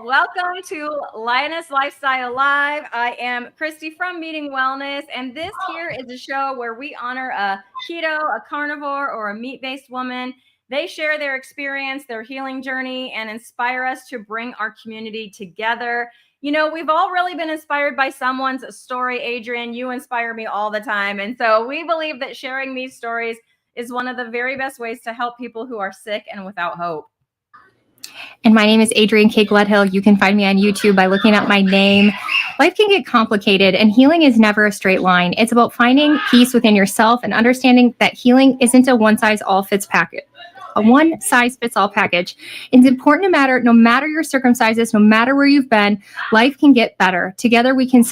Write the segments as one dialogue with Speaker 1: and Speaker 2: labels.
Speaker 1: Welcome to Lioness Lifestyle Live. I am Cristie from Meeting Wellness, and this here is a show where we honor a keto, a carnivore, or a meat-based woman. They share their experience, their healing journey, and inspire us to bring our community together. You know, we've all really been inspired by someone's story. Adrian, you inspire me all the time. And so we believe that sharing these stories is one of the very best ways to help people who are sick and without hope.
Speaker 2: And my name is AdrianKGledhill. You can find me on YouTube by looking up my name. Life can get complicated, and healing is never a straight line. It's about finding peace within yourself and understanding that healing isn't a one-size-fits-all package. It's important no matter your circumstances, no matter where you've been, life can get better. Together, we can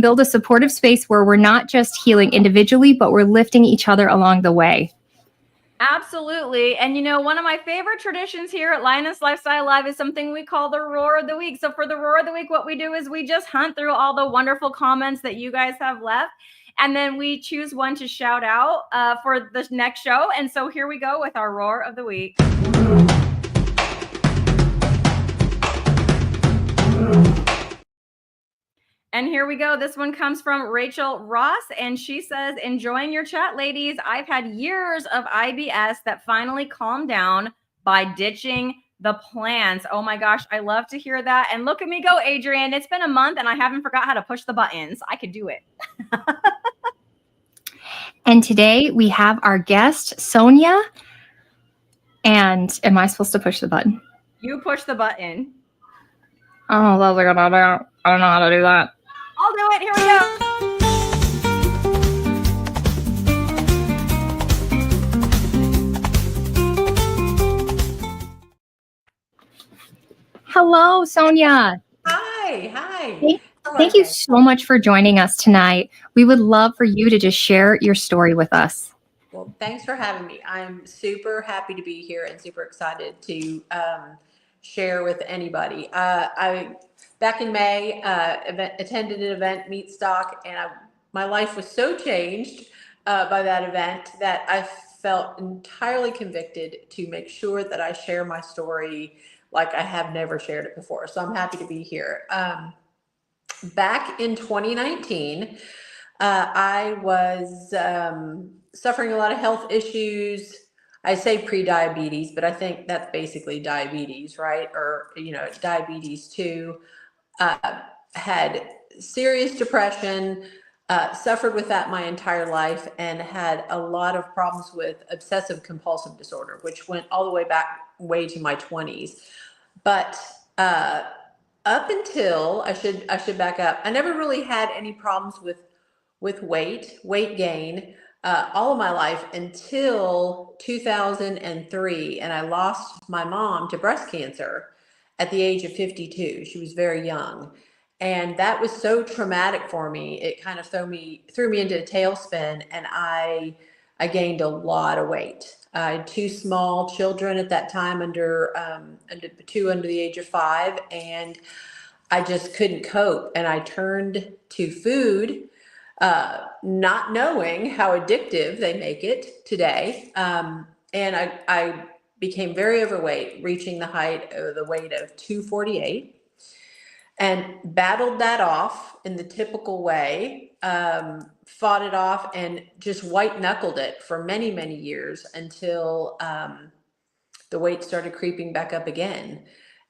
Speaker 2: build a supportive space where we're not just healing individually, but we're lifting each other along the way.
Speaker 1: Absolutely. And you know, one of my favorite traditions here at Lioness Lifestyle Live is something we call the Roar of the Week. So for the Roar of the Week, what we do is we just hunt through all the wonderful comments that you guys have left. And then we choose one to shout out for the next show. And so here we go with our Roar of the Week. And here we go. This one comes from Rachel Ross, and she says, enjoying your chat, ladies. I've had years of IBS that finally calmed down by ditching the plans. Oh my gosh, I love to hear that. And look at me go, Adrian. It's been a month and I haven't forgot how to push the buttons. I could do it.
Speaker 2: And today we have our guest, Sonja. And am I supposed to push the button?
Speaker 1: You push the button.
Speaker 2: Oh, I don't know how to do that.
Speaker 1: I'll do it. Here we go.
Speaker 2: Hello, Sonja.
Speaker 3: Hi.
Speaker 2: Thank you so much for joining us tonight. We would love for you to just share your story with us.
Speaker 3: Well, thanks for having me. I'm super happy to be here and super excited to share with anybody. Back in May, attended an event, Meat Stock, and my life was so changed by that event that I felt entirely convicted to make sure that I share my story like I have never shared it before. So I'm happy to be here. Back in 2019, I was suffering a lot of health issues. I say pre-diabetes, but I think that's basically diabetes, right? Or, you know, diabetes too. Had serious depression, suffered with that my entire life, and had a lot of problems with obsessive compulsive disorder, which went all the way back to my 20s. But up until I should back up, I never really had any problems with weight gain all of my life until 2003, and I lost my mom to breast cancer at the age of 52. She was very young. And that was so traumatic for me. It kind of threw me into a tailspin, and I gained a lot of weight. I had two small children at that time, two under the age of 5, and I just couldn't cope. And I turned to food, not knowing how addictive they make it today. And I became very overweight, reaching the weight of 248. And battled that off in the typical way, fought it off and just white knuckled it for many, many years until the weight started creeping back up again,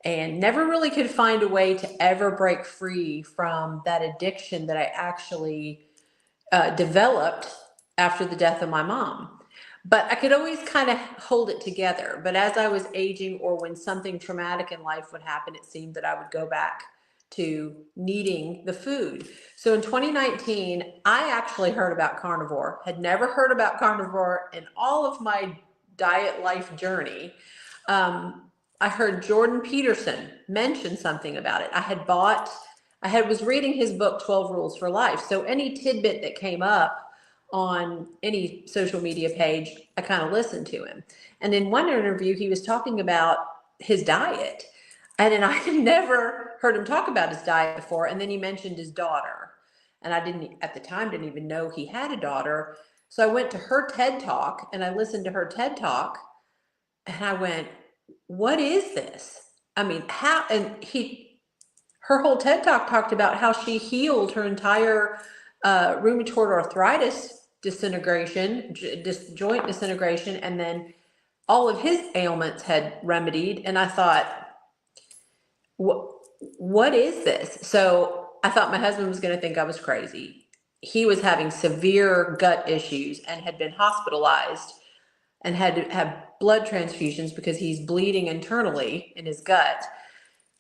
Speaker 3: and never really could find a way to ever break free from that addiction that I actually developed after the death of my mom. But I could always kind of hold it together. But as I was aging, or when something traumatic in life would happen, it seemed that I would go back to needing the food. So in 2019, I actually heard about Carnivore. Had never heard about Carnivore in all of my diet life journey. I heard Jordan Peterson mention something about it. I was reading his book, 12 Rules for Life. So any tidbit that came up on any social media page, I kind of listened to him. And in one interview, he was talking about his diet. And then I had never heard him talk about his diet before. And then he mentioned his daughter. And I at the time, didn't even know he had a daughter. So I went to her TED Talk and I listened to her TED Talk. And I went, what is this? I mean, her whole TED Talk talked about how she healed her entire rheumatoid arthritis disintegration, joint disintegration, and then all of his ailments had remedied. And I thought, what is this? So I thought my husband was going to think I was crazy. He was having severe gut issues and had been hospitalized and had to have blood transfusions because he's bleeding internally in his gut.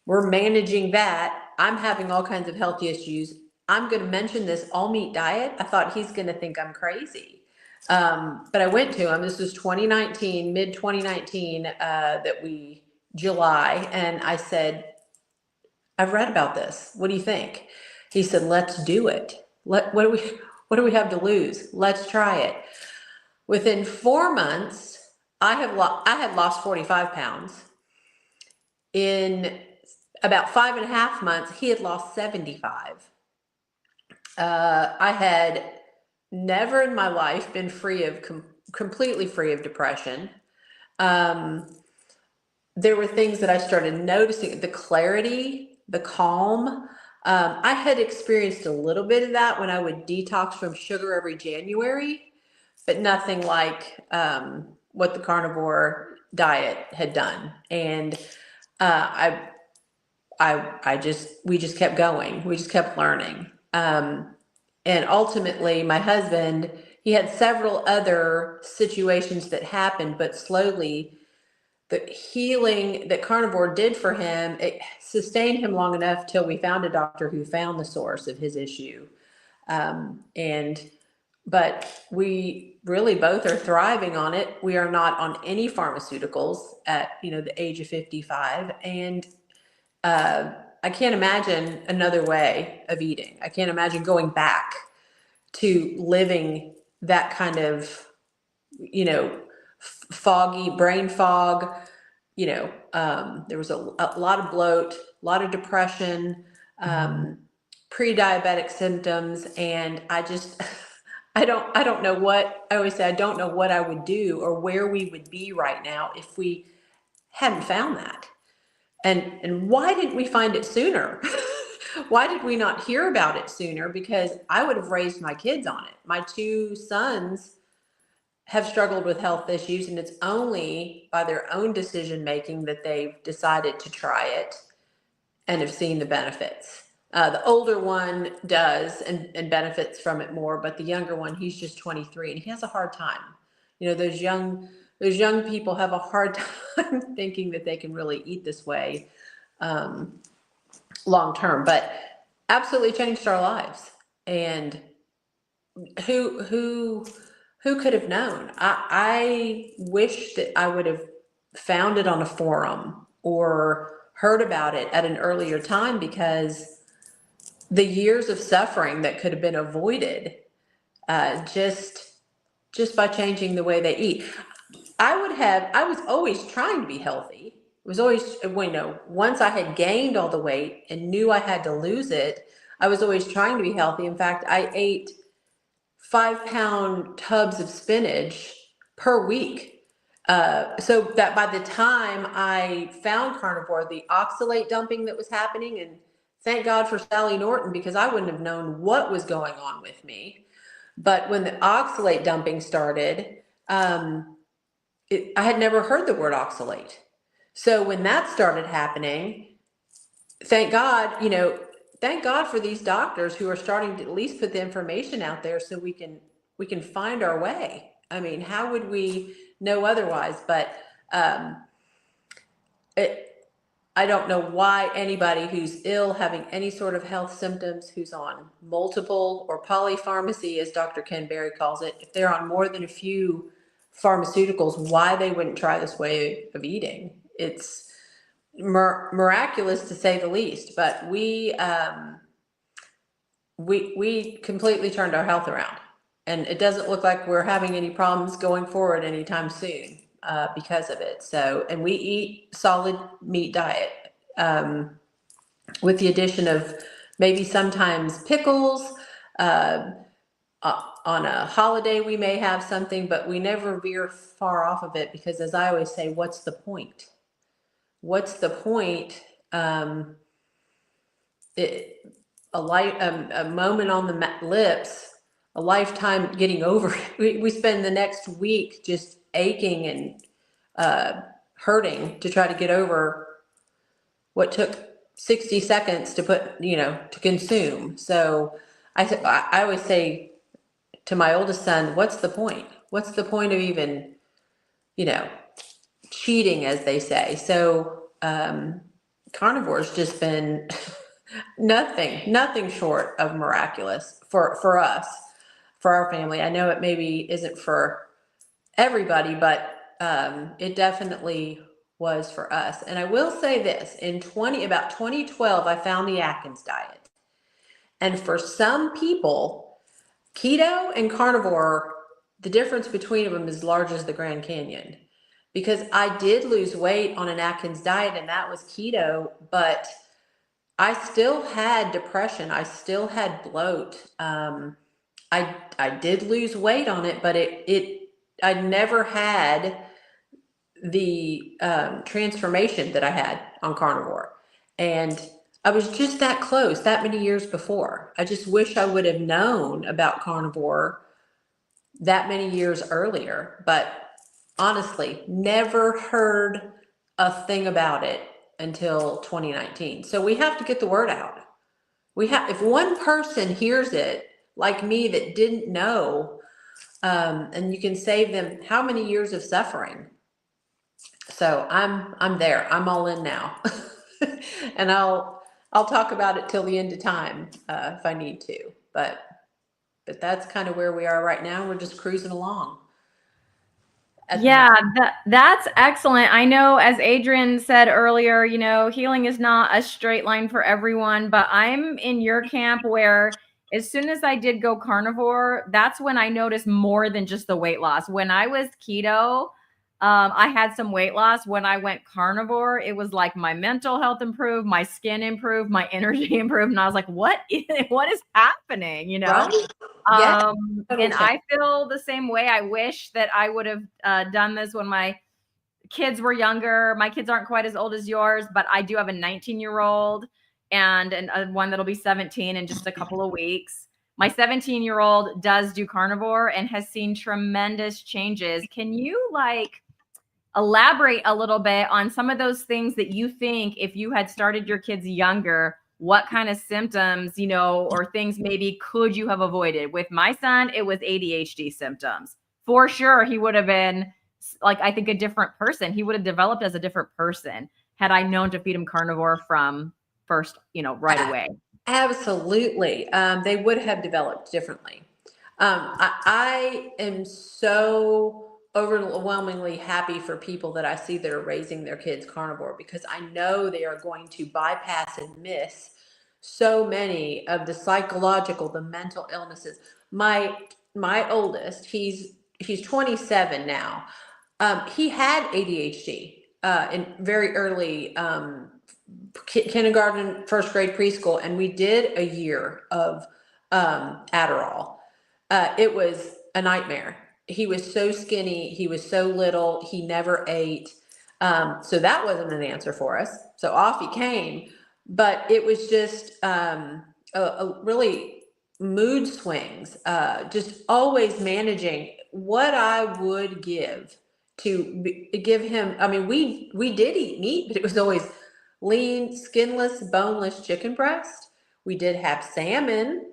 Speaker 3: We're managing that. I'm having all kinds of health issues. I'm going to mention this all meat diet. I thought he's going to think I'm crazy. But I went to him. This was 2019, mid 2019, July. And I said, I've read about this. What do you think? He said, let's do it. What do we have to lose? Let's try it. Within 4 months, I had lost 45 pounds. In about 5.5 months, he had lost 75. I had never in my life been completely free of depression. There were things that I started noticing, the clarity, the calm. I had experienced a little bit of that when I would detox from sugar every January, but nothing like what the carnivore diet had done. And we just kept going. We just kept learning. And ultimately my husband, he had several other situations that happened, but slowly the healing that carnivore did for him, it sustained him long enough till we found a doctor who found the source of his issue. But we really both are thriving on it. We are not on any pharmaceuticals at, the age of 55. And I can't imagine another way of eating. I can't imagine going back to living that kind of, foggy brain fog. There was a lot of bloat, a lot of depression, pre-diabetic symptoms. And I don't know what, I always say, I don't know what I would do or where we would be right now if we hadn't found that. And why didn't we find it sooner? Why did we not hear about it sooner? Because I would have raised my kids on it. My 2 sons have struggled with health issues, and it's only by their own decision making that they've decided to try it and have seen the benefits. The older one does and benefits from it more, but the younger one, he's just 23 and he has a hard time. Those young people have a hard time thinking that they can really eat this way long term, but absolutely changed our lives. And who could have known? I wish that I would have found it on a forum or heard about it at an earlier time, because the years of suffering that could have been avoided just by changing the way they eat. I was always trying to be healthy. It was always, once I had gained all the weight and knew I had to lose it, I was always trying to be healthy. In fact, I ate 5-pound tubs of spinach per week. So that by the time I found carnivore, the oxalate dumping that was happening, and thank God for Sally Norton, because I wouldn't have known what was going on with me. But when the oxalate dumping started, I had never heard the word oxalate. So when that started happening, thank God for these doctors who are starting to at least put the information out there so we can find our way. I mean, how would we know otherwise? But I don't know why anybody who's ill, having any sort of health symptoms, who's on multiple or polypharmacy, as Dr. Ken Berry calls it, if they're on more than a few pharmaceuticals, why they wouldn't try this way of eating. It's miraculous to say the least, but we completely turned our health around, and it doesn't look like we're having any problems going forward anytime soon because of it. So, and we eat solid meat diet with the addition of maybe sometimes pickles. On a holiday, we may have something, but we never veer far off of it, because as I always say, what's the point? what's the point? A moment on the lips, a lifetime getting over it. We spend the next week just aching and hurting to try to get over what took 60 seconds to put, to consume. So I always say to my oldest son, what's the point? What's the point of even, cheating, as they say? So Carnivore's just been nothing short of miraculous for us, for our family. I know it maybe isn't for everybody, but it definitely was for us. And I will say this, about 2012, I found the Atkins diet. And for some people, keto and carnivore, the difference between them is as large as the Grand Canyon. Because I did lose weight on an Atkins diet, and that was keto, but I still had depression. I still had bloat. I did lose weight on it, but I never had the transformation that I had on carnivore. And I was just that close that many years before. I just wish I would have known about carnivore that many years earlier, but honestly, never heard a thing about it until 2019. So we have to get the word out. If one person hears it, like me, that didn't know, and you can save them how many years of suffering. So I'm there. I'm all in now. And I'll talk about it till the end of time, if I need to, but that's kind of where we are right now. We're just cruising along.
Speaker 1: Yeah, that's excellent. I know, as Adrian said earlier, healing is not a straight line for everyone, but I'm in your camp where as soon as I did go carnivore, that's when I noticed more than just the weight loss. When I was keto, I had some weight loss. When I went carnivore, it was like my mental health improved, my skin improved, my energy improved. And I was like, what is happening?
Speaker 3: Right? Yeah.
Speaker 1: And I feel the same way. I wish that I would have done this when my kids were younger. My kids aren't quite as old as yours, but I do have a 19-year-old and one that'll be 17 in just a couple of weeks. My 17-year-old does do carnivore and has seen tremendous changes. Can you elaborate a little bit on some of those things that you think, if you had started your kids younger, what kind of symptoms, or things maybe could you have avoided? With my son, it was ADHD symptoms. For sure, he would have been I think a different person. He would have developed as a different person had I known to feed him carnivore from first, right away.
Speaker 3: Absolutely. They would have developed differently. I am so overwhelmingly happy for people that I see that are raising their kids carnivore, because I know they are going to bypass and miss so many of the psychological, the mental illnesses. My oldest, he's 27 now. He had ADHD in very early kindergarten, first grade, preschool, and we did a year of Adderall. It was a nightmare. He was so skinny. He was so little. He never ate. So that wasn't an answer for us. So off he came. But it was just a really mood swings, just always managing what I would give to give him. I mean, we did eat meat, but it was always lean, skinless, boneless chicken breast. We did have salmon,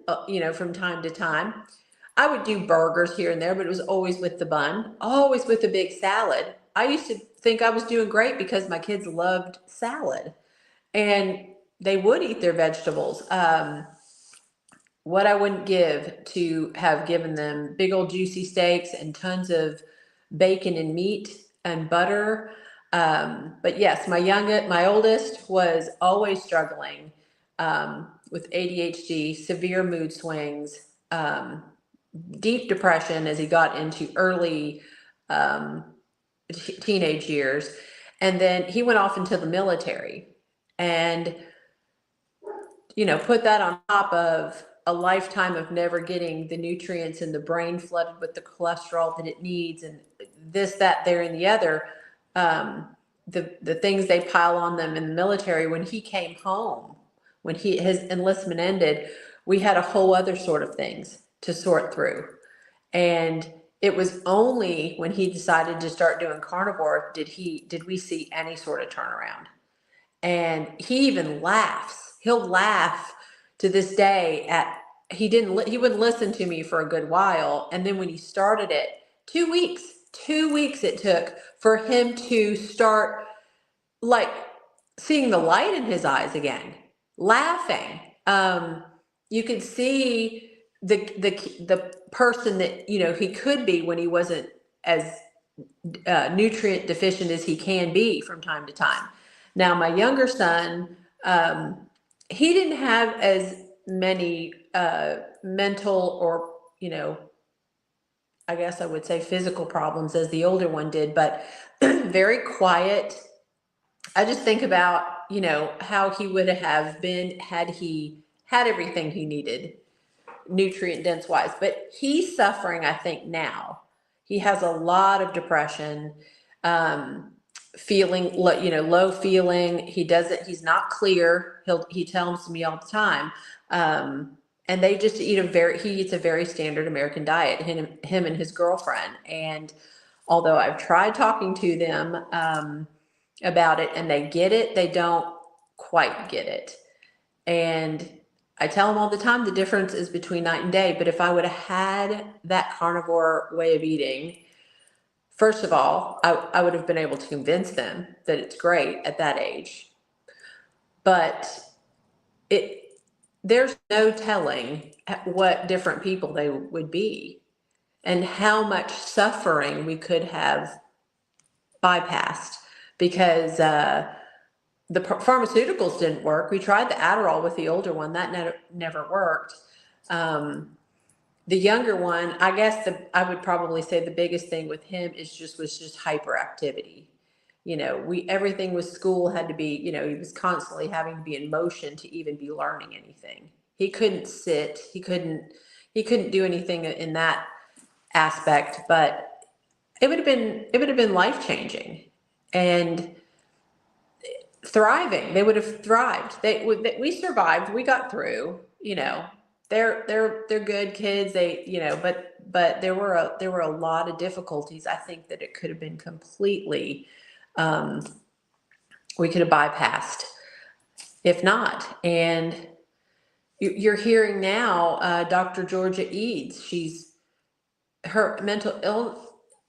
Speaker 3: from time to time. I would do burgers here and there, but it was always with the bun, always with a big salad. I used to think I was doing great because my kids loved salad and they would eat their vegetables. What I wouldn't give to have given them big old juicy steaks and tons of bacon and meat and butter. But yes, my oldest was always struggling with ADHD, severe mood swings, deep depression as he got into early teenage years. And then he went off into the military and, put that on top of a lifetime of never getting the nutrients in the brain flooded with the cholesterol that it needs and this, that, there, and the other. the things they pile on them in the military. When he came home, when his enlistment ended, we had a whole other sort of things to sort through. And it was only when he decided to start doing carnivore did we see any sort of turnaround. And he even laughs. He'll laugh to this day at he wouldn't listen to me for a good while. And then when he started it, 2 weeks it took for him to start like seeing the light in his eyes again, laughing. You could see the person that, you know, he could be when he wasn't as nutrient deficient as he can be from time to time. Now, my younger son, he didn't have as many mental or, you know, I guess I would say physical problems as the older one did, but very quiet. I just think about, you know, how he would have been had he had everything he needed, nutrient dense wise. But he's suffering, I think, now. He has a lot of depression, feeling, you know, low feeling. He's not clear. He tells me all the time. And they just eat he eats a very standard American diet, him and his girlfriend. And although I've tried talking to them about it and they get it, they don't quite get it. And I tell them all the time the difference is between night and day. But if I would have had that carnivore way of eating, first of all, I would have been able to convince them that it's great at that age. But there's no telling what different people they would be and how much suffering we could have bypassed because the pharmaceuticals didn't work. We tried the Adderall with the older one. That never worked. The younger one, I guess I would probably say the biggest thing with him was just hyperactivity. You know, everything with school had to be, you know, he was constantly having to be in motion to even be learning anything. He couldn't sit. He couldn't do anything in that aspect, but it would have been life-changing and thriving. They would have thrived. We survived. We got through, you know, they're good kids. They, you know, but there were a lot of difficulties. I think that it could have been completely, we could have bypassed if not. And you're hearing now, Dr. Georgia Eads, her mental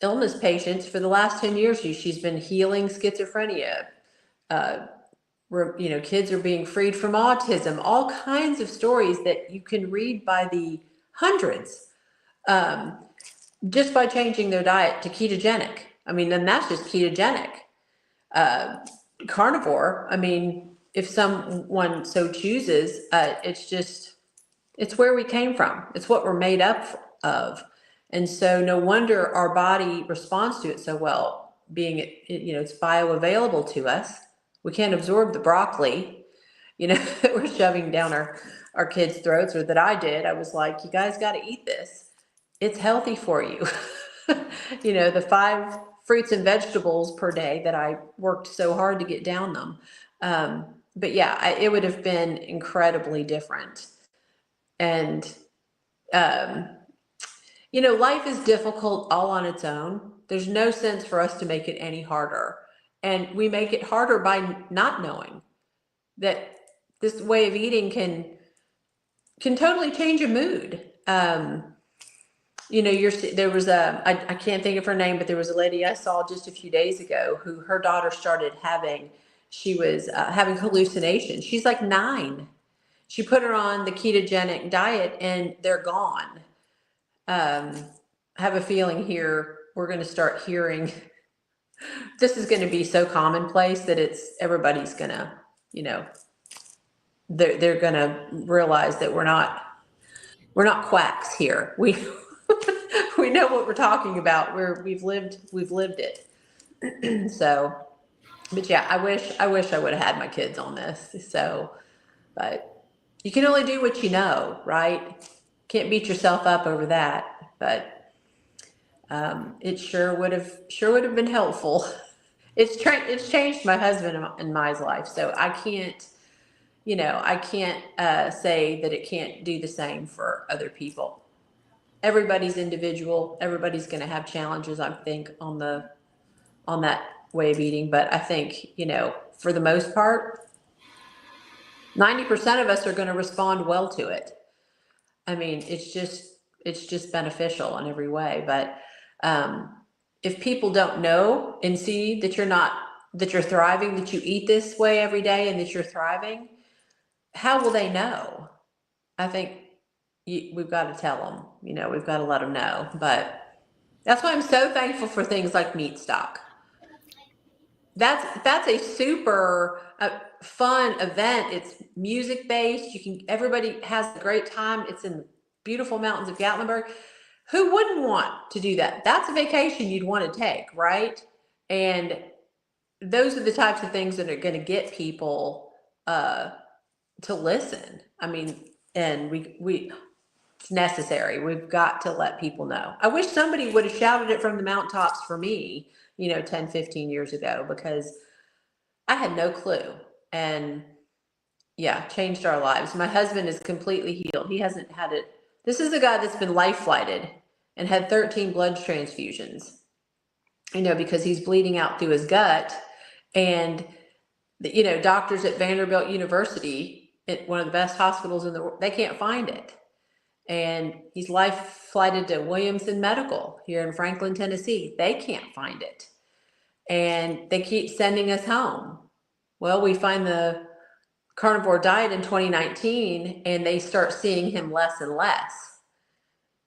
Speaker 3: illness patients for the last 10 years, she's been healing schizophrenia. You know, kids are being freed from autism, all kinds of stories that you can read by the hundreds, just by changing their diet to ketogenic. I mean, then that's just ketogenic. Carnivore, I mean, if someone so chooses, it's where we came from. It's what we're made up of. And so no wonder our body responds to it so well, being you know, it's bioavailable to us. We can't absorb the broccoli, you know, that we're shoving down our kids' throats, or that I did. I was like, you guys got to eat this. It's healthy for you. You know, the 5 fruits and vegetables per day that I worked so hard to get down them. But yeah, it would have been incredibly different. And, you know, life is difficult all on its own. There's no sense for us to make it any harder. And we make it harder by not knowing that this way of eating can totally change a mood. You know, there was I can't think of her name, but there was a lady I saw just a few days ago who her daughter started she was having hallucinations. She's like 9. She put her on the ketogenic diet and they're gone. I have a feeling here we're going to start hearing this is going to be so commonplace that everybody's going to, you know, they're going to realize that we're not quacks here. We know what we're talking about. We've lived it. So, but yeah, I wish I would have had my kids on this. So, but you can only do what you know, right? Can't beat yourself up over that. But it sure would have been helpful it's changed my husband and my life. So I can't, say that it can't do the same for other people. Everybody's individual. Everybody's going to have challenges, I think, on that way of eating. But I think, for the most part, 90% of us are going to respond well to it. I mean, it's just beneficial in every way. But if people don't know and see that you're thriving, that you eat this way every day and that you're thriving, how will they know? I think we've got to tell them, we've got to let them know. But that's why I'm so thankful for things like Meat Stock. That's a super fun event. It's music based. Everybody has a great time. It's in the beautiful mountains of Gatlinburg. Who wouldn't want to do that? That's a vacation you'd want to take, right? And those are the types of things that are going to get people to listen. I mean, and it's necessary. We've got to let people know. I wish somebody would have shouted it from the mountaintops for me, 10, 15 years ago, because I had no clue. And yeah, changed our lives. My husband is completely healed. He hasn't had it. This is a guy that's been life flighted and had 13 blood transfusions, because he's bleeding out through his gut. And, doctors at Vanderbilt University, at one of the best hospitals in the world, they can't find it. And he's life flighted to Williamson Medical here in Franklin, Tennessee. They can't find it. And they keep sending us home. Well, we find the carnivore diet in 2019 and they start seeing him less and less.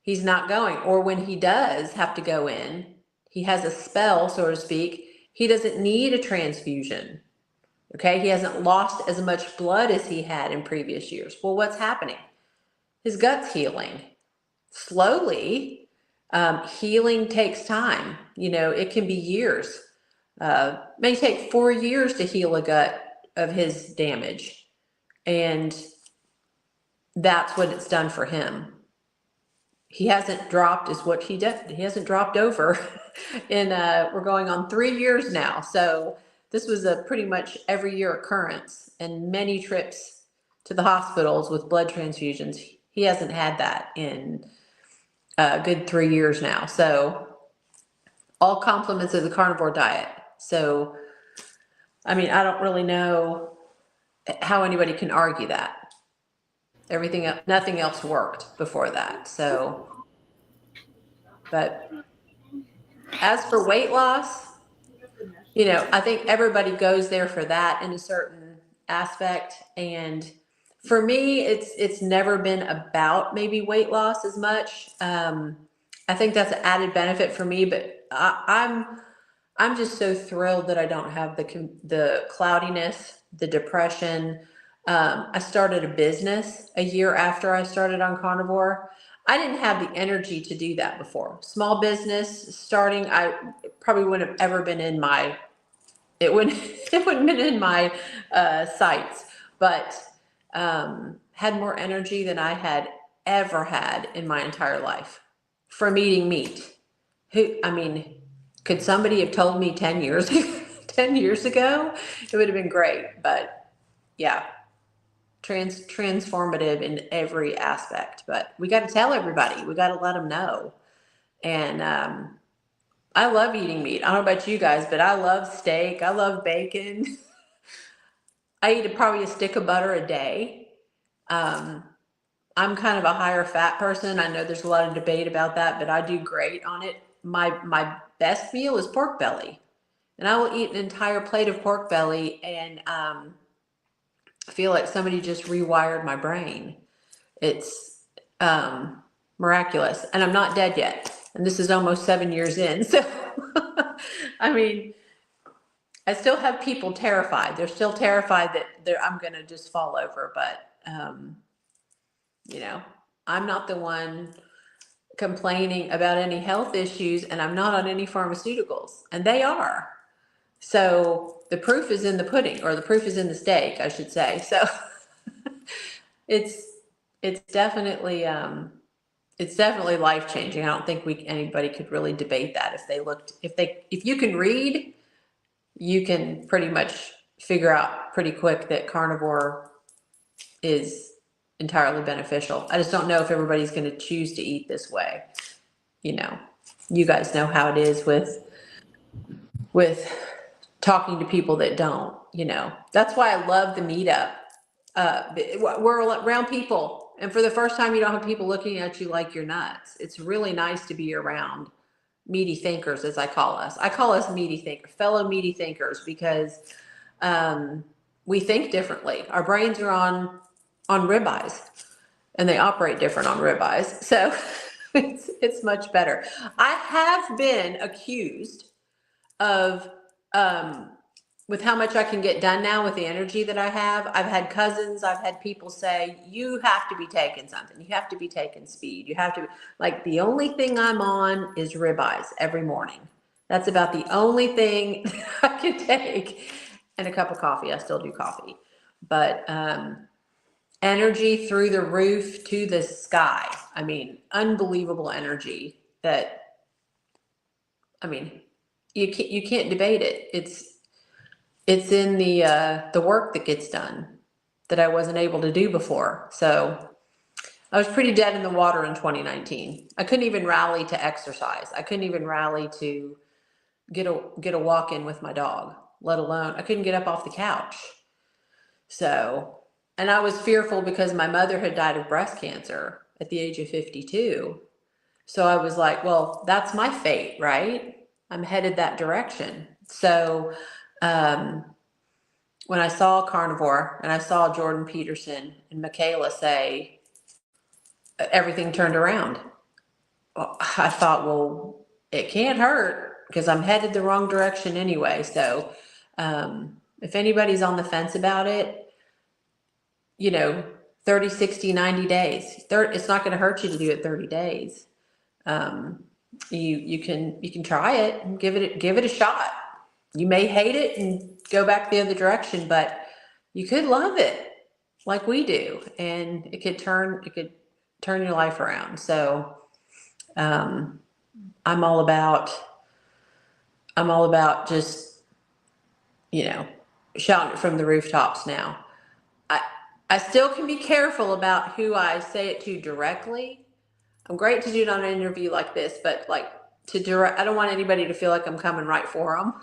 Speaker 3: He's not going. Or when he does have to go in, he has a spell, so to speak. He doesn't need a transfusion. Okay. He hasn't lost as much blood as he had in previous years. Well, what's happening? His gut's healing slowly. Healing takes time. It can be years. May take 4 years to heal a gut of his damage. And that's what it's done for him. He hasn't dropped is what he did. He hasn't dropped over. And we're going on 3 years now. So this was a pretty much every year occurrence and many trips to the hospitals with blood transfusions. He hasn't had that in a good 3 years now. So all compliments of the carnivore diet. So, I mean, I don't really know how anybody can argue that. Nothing else worked before that. So, but as for weight loss, I think everybody goes there for that in a certain aspect. And for me, it's never been about maybe weight loss as much. I think that's an added benefit for me, but I'm just so thrilled that I don't have the cloudiness, the depression. I started a business a year after I started on carnivore. I didn't have the energy to do that before. Small business starting, I probably wouldn't have ever been in my, it wouldn't have been in my sights, but had more energy than I had ever had in my entire life from eating meat. Could somebody have told me 10 years ago? It would have been great, but yeah. Transformative in every aspect, but we got to tell everybody. We got to let them know. And I love eating meat. I don't know about you guys, but I love steak. I love bacon. I eat probably a stick of butter a day. I'm kind of a higher fat person. I know there's a lot of debate about that, but I do great on it. My best meal is pork belly, and I will eat an entire plate of pork belly and I feel like somebody just rewired my brain. It's miraculous. And I'm not dead yet. And this is almost 7 years in. So, I mean, I still have people terrified. They're still terrified that I'm going to just fall over. But, I'm not the one complaining about any health issues, and I'm not on any pharmaceuticals. And they are. So the proof is in the pudding, or the proof is in the steak, I should say. So it's definitely life changing. I don't think anybody could really debate that if you can read, you can pretty much figure out pretty quick that carnivore is entirely beneficial. I just don't know if everybody's going to choose to eat this way. You know, you guys know how it is with talking to people that don't, you know. That's why I love the meetup. We're around people, and for the first time, you don't have people looking at you like you're nuts. It's really nice to be around meaty thinkers, as I call us. I call us meaty thinkers, fellow meaty thinkers, because we think differently. Our brains are on ribeyes, and they operate different on ribeyes. So it's much better. I have been accused of with how much I can get done now with the energy that I have. I've had cousins, I've had people say, you have to be taking something. You have to be taking speed. You have to, like, the only thing I'm on is ribeyes every morning. That's about the only thing I can take. And a cup of coffee. I still do coffee. But energy through the roof to the sky. I mean, unbelievable energy that, I mean, you can't debate it. It's in the work that gets done that I wasn't able to do before. So I was pretty dead in the water in 2019. I couldn't even rally to exercise. I couldn't even rally to get a walk in with my dog, let alone I couldn't get up off the couch. So, and I was fearful because my mother had died of breast cancer at the age of 52. So I was like, well, that's my fate, right? I'm headed that direction. So when I saw Carnivore and I saw Jordan Peterson and Michaela say everything turned around, I thought, well, it can't hurt because I'm headed the wrong direction anyway. So if anybody's on the fence about it, you know, 30, 60, 90 days, it's not going to hurt you to do it 30 days. You can try it and give it a shot. You may hate it and go back the other direction, but you could love it like we do, and it could turn your life around. So I'm all about just, you know, shouting it from the rooftops now. I still can be careful about who I say it to directly. I'm great to do it on an interview like this, but like I don't want anybody to feel like I'm coming right for them.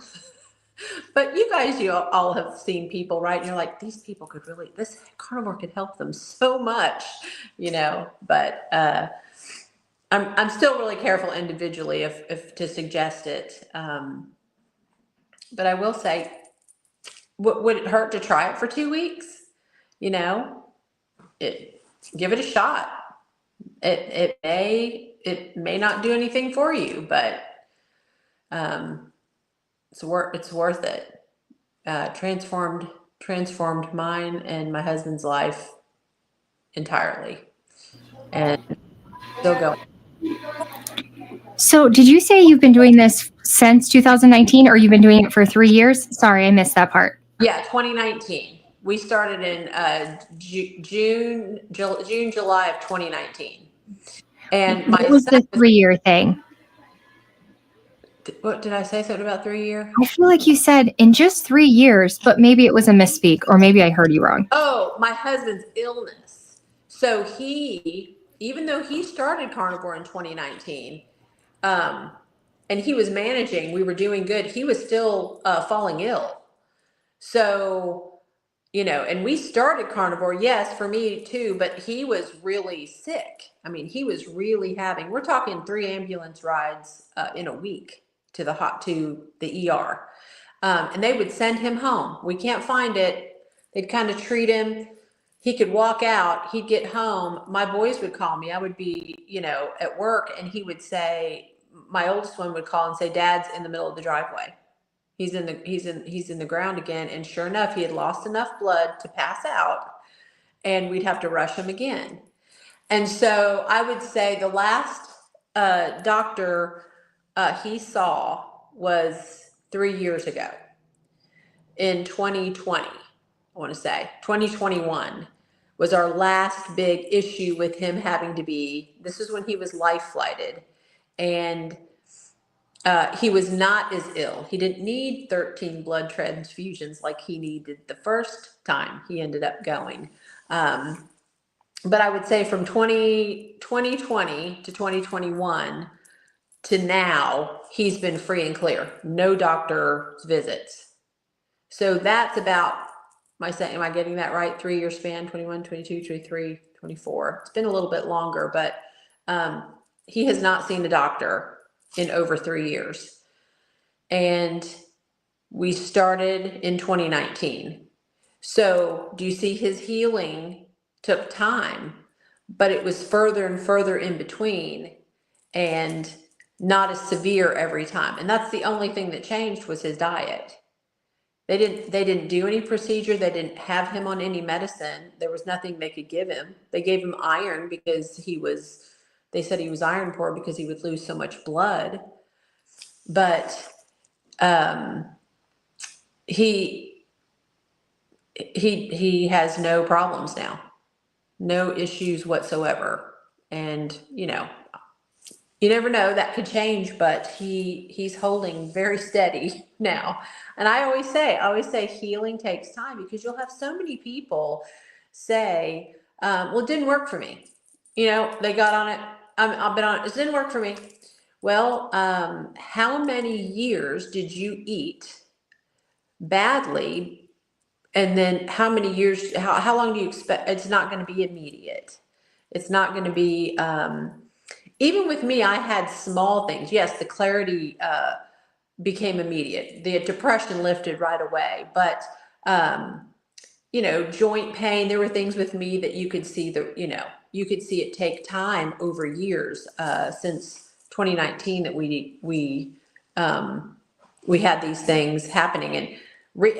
Speaker 3: But you guys, you all have seen people, right? And you're like, these people could really, this carnivore could help them so much, you know. But I'm still really careful individually if to suggest it. But I will say, would it hurt to try it for 2 weeks? You know, give it a shot. It may not do anything for you, but it's worth it. Transformed mine and my husband's life entirely, and still going.
Speaker 2: So did you say you've been doing this since 2019, or you've been doing it for 3 years? Sorry, I missed that part.
Speaker 3: Yeah, 2019. We started in June, July of 2019. And
Speaker 2: what was the 3-year thing?
Speaker 3: What did I say? Something about 3 year?
Speaker 2: I feel like you said in just 3 years, but maybe it was a misspeak, or maybe I heard you wrong.
Speaker 3: Oh, my husband's illness. So even though he started Carnivore in 2019, and he was managing, we were doing good, he was still falling ill. So, you know, and we started Carnivore, yes, for me too, but he was really sick. I mean, he was really we're talking 3 ambulance rides in a week to the ER. And they would send him home. We can't find it. They'd kind of treat him. He could walk out, he'd get home. My boys would call me. I would be, you know, at work, and he would say, my oldest one would call and say, Dad's in the middle of the driveway. He's in the ground again. And sure enough, he had lost enough blood to pass out, and we'd have to rush him again. And so I would say the last doctor he saw was 3 years ago in 2020. I want to say 2021 was our last big issue with him having to be, this is when he was life flighted. And he was not as ill. He didn't need 13 blood transfusions like he needed the first time he ended up going. But I would say from 2020 to 2021 to now, he's been free and clear. No doctor visits. So that's about, am I getting that right? 3-year span, 21, 22, 23, 24. It's been a little bit longer, but he has not seen a doctor in over 3 years. And we started in 2019. So do you see his healing took time, but it was further and further in between and not as severe every time. And that's the only thing that changed was his diet. They didn't do any procedure. They didn't have him on any medicine. There was nothing they could give him. They gave him iron because they said he was iron poor because he would lose so much blood. But he has no problems now, no issues whatsoever. And, you never know, that could change, but he's holding very steady now. And I always say healing takes time, because you'll have so many people say, well, it didn't work for me. They got on it. I've been on it. It didn't work for me. Well, how many years did you eat badly? And then how many years, how long do you expect? It's not going to be immediate. It's not going to be, even with me, I had small things. Yes, the clarity became immediate. The depression lifted right away. But, joint pain, there were things with me that you could see you could see it take time over years, since 2019 that we had these things happening. And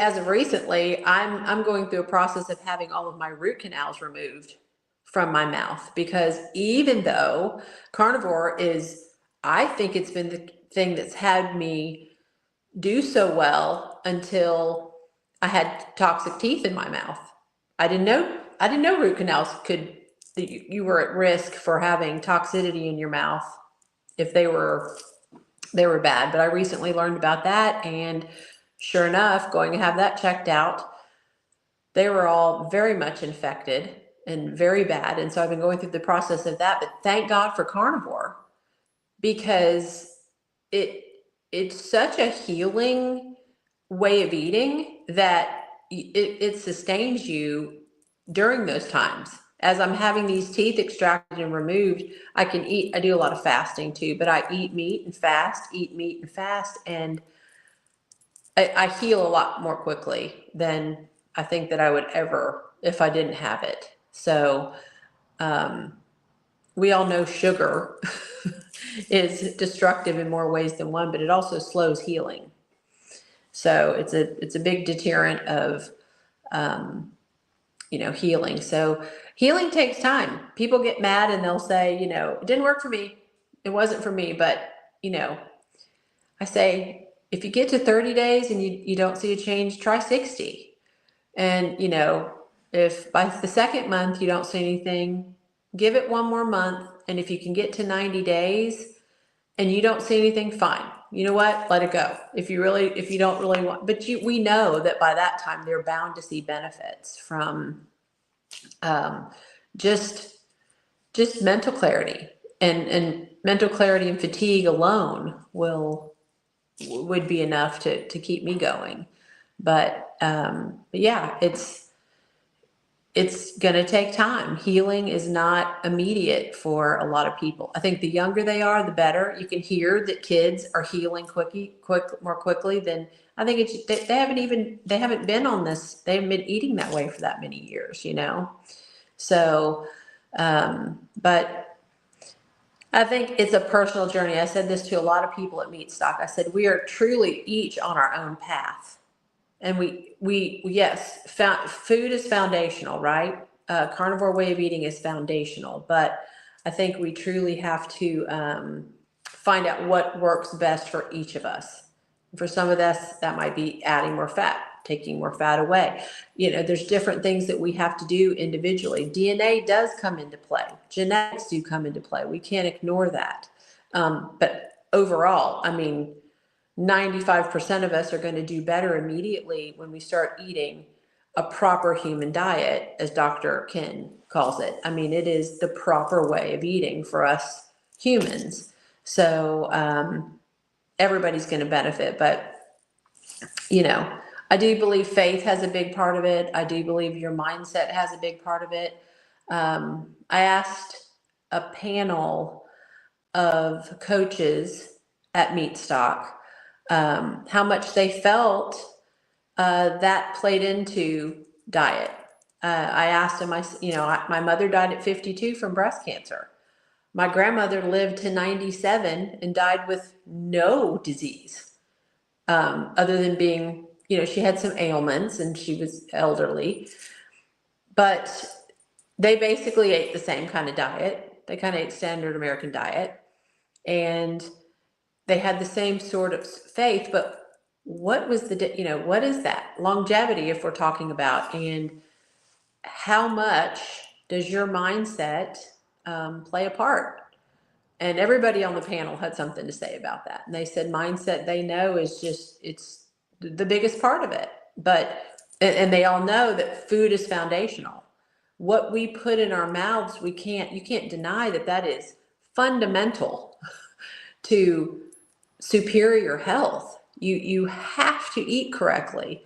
Speaker 3: as of recently, I'm going through a process of having all of my root canals removed from my mouth, because even though Carnivore I think it's been the thing that's had me do so well until I had toxic teeth in my mouth. I didn't know root canals you were at risk for having toxicity in your mouth if they were bad. But I recently learned about that, and sure enough, going to have that checked out, they were all very much infected and very bad. And so I've been going through the process of that, but thank God for Carnivore, because it's such a healing way of eating that it sustains you during those times. As I'm having these teeth extracted and removed, I can eat. I do a lot of fasting too, but I eat meat and fast, and I heal a lot more quickly than I think that I would ever if I didn't have it. So we all know sugar is destructive in more ways than one, but it also slows healing. So it's a big deterrent of healing. So healing takes time. People get mad and they'll say, it didn't work for me. It wasn't for me. But I say, if you get to 30 days and you don't see a change, try 60. And if by the second month you don't see anything, give it one more month. And if you can get to 90 days and you don't see anything, fine. You know what? Let it go. If you don't really want, but we know that by that time they're bound to see benefits from just mental clarity, and mental clarity and fatigue alone would be enough to keep me going. But yeah, it's going to take time. Healing is not immediate for a lot of people. I think the younger they are, the better. You can hear that kids are healing more quickly than, I think they haven't been on this. They haven't been eating that way for that many years, So, but I think it's a personal journey. I said this to a lot of people at Meat Stock. I said, we are truly each on our own path. And yes, food is foundational, right? Carnivore way of eating is foundational, but I think we truly have to find out what works best for each of us. For some of us, that might be adding more fat, taking more fat away. There's different things that we have to do individually. DNA does come into play. Genetics do come into play. We can't ignore that. But overall, I mean, 95% of us are going to do better immediately when we start eating a proper human diet, as Dr. Ken calls it. I mean, it is the proper way of eating for us humans. So everybody's going to benefit. But, you know, I do believe faith has a big part of it. I do believe your mindset has a big part of it. I asked a panel of coaches at Meatstock how much they felt that played into diet. I asked them, my mother died at 52 from breast cancer. My grandmother lived to 97 and died with no disease, other than being, she had some ailments and she was elderly, but they basically ate the same kind of diet. They kind of ate standard American diet, and they had the same sort of faith. But what was what is that longevity, if we're talking about, and how much does your mindset play a part? And everybody on the panel had something to say about that. And they said mindset, they know, is it's the biggest part of it. But, and they all know that food is foundational. What we put in our mouths, you can't deny that is fundamental to superior health. You have to eat correctly.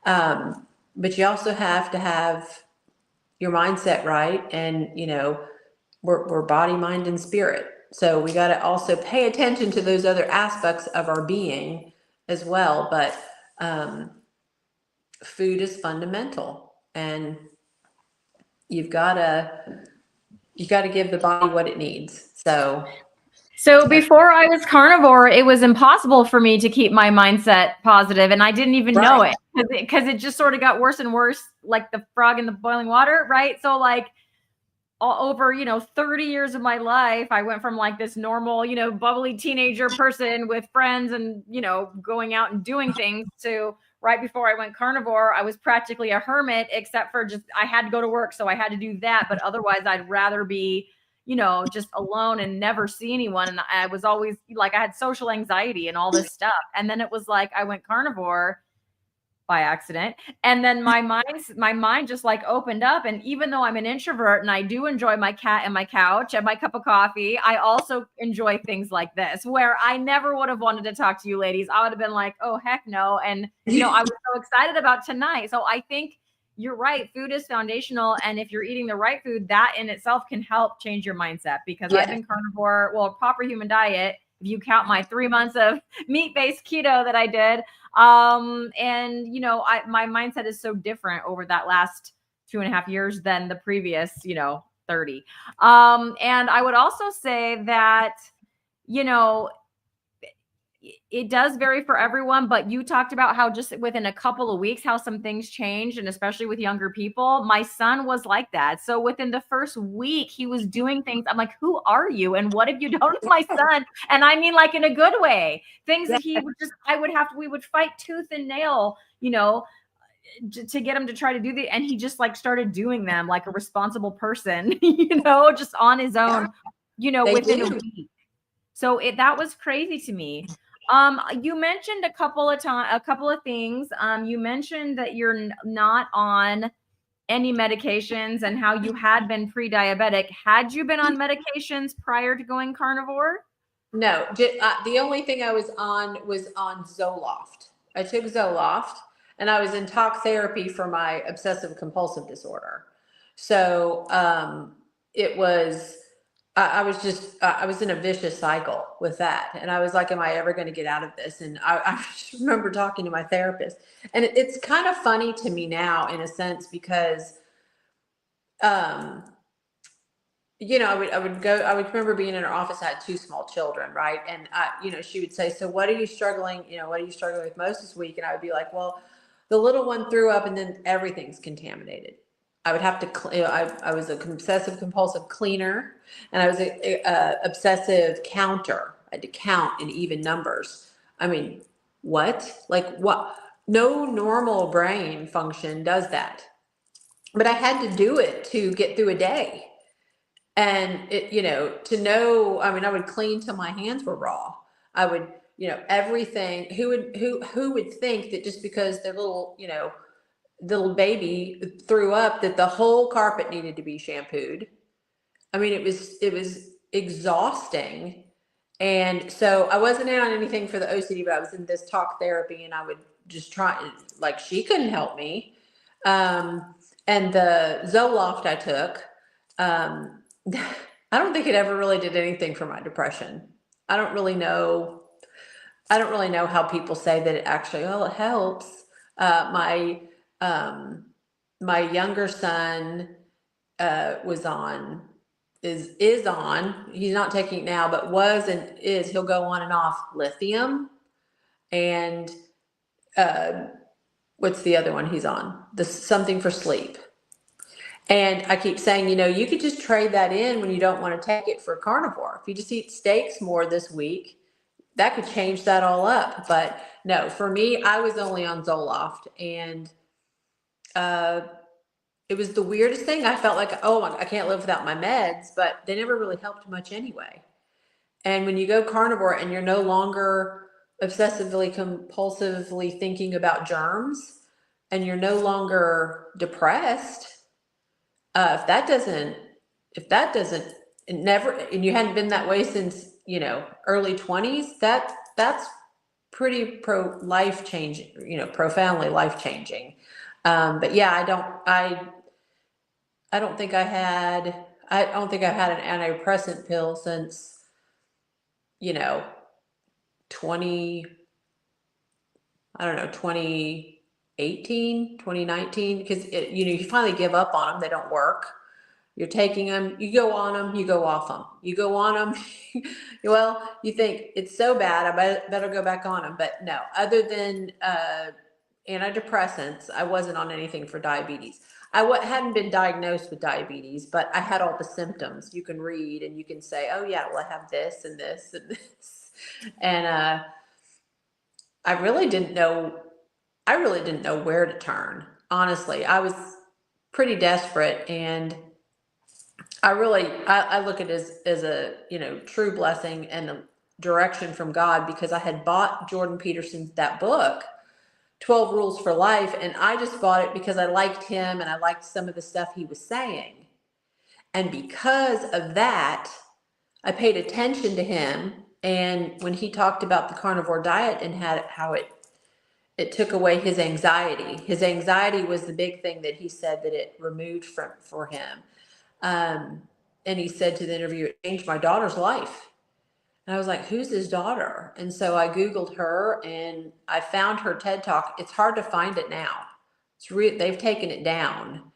Speaker 3: But you also have to have your mindset right. And, we're body, mind, and spirit. So we got to also pay attention to those other aspects of our being as well. But food is fundamental, and you've got to give the body what it needs.
Speaker 1: So before I was carnivore, it was impossible for me to keep my mindset positive, and I didn't even know it because it just sort of got worse and worse, like the frog in the boiling water, right? So like all over, 30 years of my life, I went from like this normal, bubbly teenager person with friends and, going out and doing things to right before I went carnivore, I was practically a hermit, except for just, I had to go to work. So I had to do that. But otherwise I'd rather be, just alone and never see anyone. And I was always like, I had social anxiety and all this stuff. And then it was like, I went carnivore by accident. And then my mind just like opened up. And even though I'm an introvert and I do enjoy my cat and my couch and my cup of coffee, I also enjoy things like this, where I never would have wanted to talk to you ladies. I would have been like, oh, heck no. And, I was so excited about tonight. So I think you're right. Food is foundational. And if you're eating the right food, that in itself can help change your mindset, because I've been carnivore, a proper human diet, if you count my 3 months of meat-based keto that I did. And my mindset is so different over that last 2.5 years than the previous, 30. And I would also say that, it does vary for everyone, but you talked about how just within a couple of weeks, how some things changed, and especially with younger people. My son was like that. So within the first week, he was doing things. I'm like, who are you? And what have you done with my son? And I mean, like in a good way, things that he would we would fight tooth and nail, to get him to try to do and he just like started doing them like a responsible person, just on his own, within a week. So that was crazy to me. You mentioned a couple of things. You mentioned that you're not on any medications and how you had been pre-diabetic. Had you been on medications prior to going carnivore?
Speaker 3: No, the only thing I was on Zoloft. I took Zoloft, and I was in talk therapy for my obsessive compulsive disorder. So it was. I was in a vicious cycle with that. And I was like, am I ever going to get out of this? And I just remember talking to my therapist, and it's kind of funny to me now in a sense, because, I would remember being in her office. I had 2 small children. Right. And she would say, so what are you struggling with most this week? And I would be like, well, the little one threw up and then everything's contaminated. I would have to, I was an obsessive compulsive cleaner, and I was a obsessive counter. I had to count in even numbers. I mean, what? Like what? No normal brain function does that. But I had to do it to get through a day. And I would clean till my hands were raw. I would, everything. Who would think that just because their little baby threw up that the whole carpet needed to be shampooed? I mean, it was exhausting. And so I wasn't in on anything for the OCD, but I was in this talk therapy, and I would just try, like, she couldn't help me. And the Zoloft I took, I don't think it ever really did anything for my depression. I don't really know how people say that it actually, it helps. My younger son, was on, is on, he's not taking it now, but was and is, he'll go on and off lithium. And, what's the other one he's on? Something for sleep. And I keep saying, you could just trade that in when you don't want to take it for carnivore. If you just eat steaks more this week, that could change that all up. But no, for me, I was only on Zoloft, and it was the weirdest thing. I felt like, oh, I can't live without my meds, but they never really helped much anyway. And when you go carnivore and you're no longer obsessively, compulsively thinking about germs, and you're no longer depressed, if that doesn't, and you hadn't been that way since, early 20s, that's pretty life changing, profoundly life changing. But yeah, I don't think I've had an antidepressant pill since, 2018, 2019, because you finally give up on them. They don't work. You're taking them, you go on them, you go off them, you go on them. Well, you think it's so bad, I better go back on them. But no, other than antidepressants, I wasn't on anything for diabetes. I hadn't been diagnosed with diabetes, but I had all the symptoms. You can read and you can say, oh yeah, well, I have this and this and this. And I really didn't know where to turn. Honestly, I was pretty desperate, and I look at it as a, true blessing and a direction from God, because I had bought Jordan Peterson's, that book, 12 Rules for Life. And I just bought it because I liked him and I liked some of the stuff he was saying. And because of that, I paid attention to him. And when he talked about the carnivore diet and how it took away his anxiety was the big thing that he said that it removed for him. And he said to the interviewer, it changed my daughter's life. And I was like, who's his daughter? And so I Googled her and I found her TED Talk. It's hard to find it now. They've taken it down.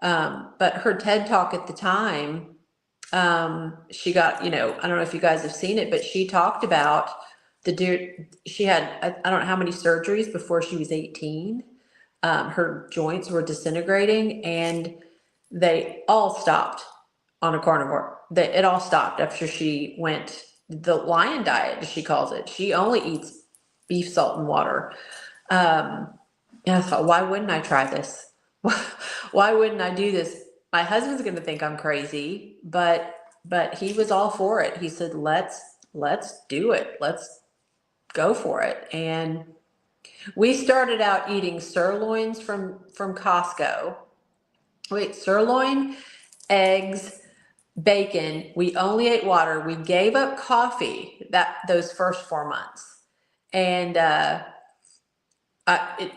Speaker 3: But her TED Talk at the time, she got, I don't know if you guys have seen it, but she talked about she had, I don't know how many surgeries before she was 18. Her joints were disintegrating, and they all stopped on a carnivore. It all stopped after she went the lion diet, as she calls it. She only eats beef, salt, and water. And I thought, why wouldn't I try this? Why wouldn't I do this? My husband's going to think I'm crazy, but he was all for it. He said, let's do it. Let's go for it. And we started out eating sirloins from Costco. Sirloin, eggs, bacon. We only ate water. We gave up coffee those first 4 months. And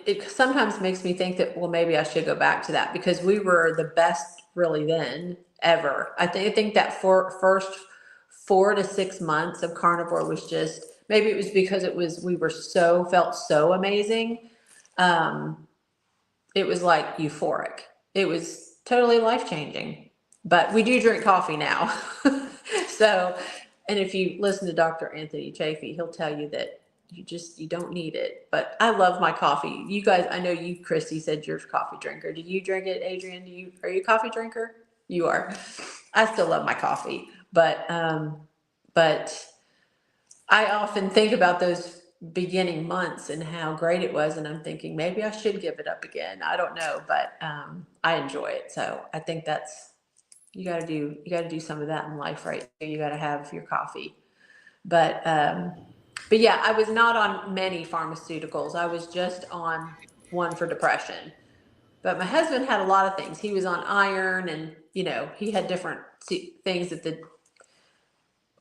Speaker 3: it sometimes makes me think that, well, maybe I should go back to that, because we were the best really then ever. I think that first 4 to 6 months of carnivore was just, maybe it was because we felt so amazing. It was like euphoric. It was totally life-changing. But we do drink coffee now. So, and if you listen to Dr. Anthony Chafee, he'll tell you that you don't need it. But I love my coffee. You guys, I know you, Cristie, said you're a coffee drinker. Do you drink it, Adrian? Are you a coffee drinker? You are. I still love my coffee. But I often think about those beginning months and how great it was, and I'm thinking maybe I should give it up again. I don't know, but I enjoy it. So I think you got to do some of that in life, right? You got to have your coffee. But But yeah, I was not on many pharmaceuticals. I was just on one for depression. But my husband had a lot of things. He was on iron, and he had different things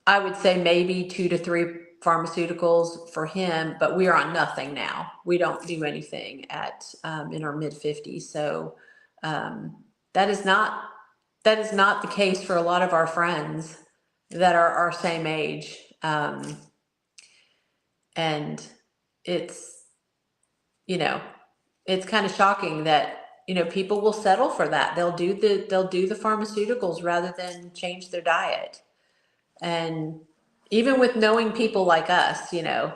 Speaker 3: I would say maybe 2 to 3 pharmaceuticals for him, but we are on nothing now. We don't do anything in our mid-50s. So that is not the case for a lot of our friends that are our same age. And it's, it's kind of shocking that, people will settle for that. They'll do the pharmaceuticals rather than change their diet. And even with knowing people like us, I